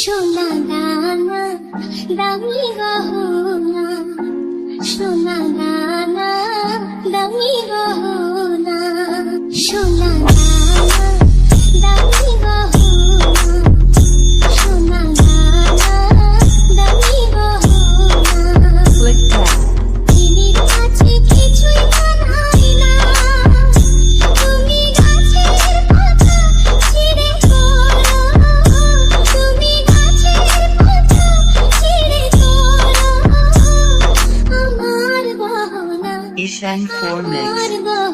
সোনা দানা দামি গহনা, সোনা দানা দামি গহনা, সোনা দানা দামি গহনা, সোনা দানা দামি গহনা। দিদির কাছে কিছুই মানায় না, তুমি গাছের পাতা ছিঁড়ে করো, তুমি গাছের পাতা ছিঁড়ে করো আমার গহনা, Ishan for mix. আমার গহনা।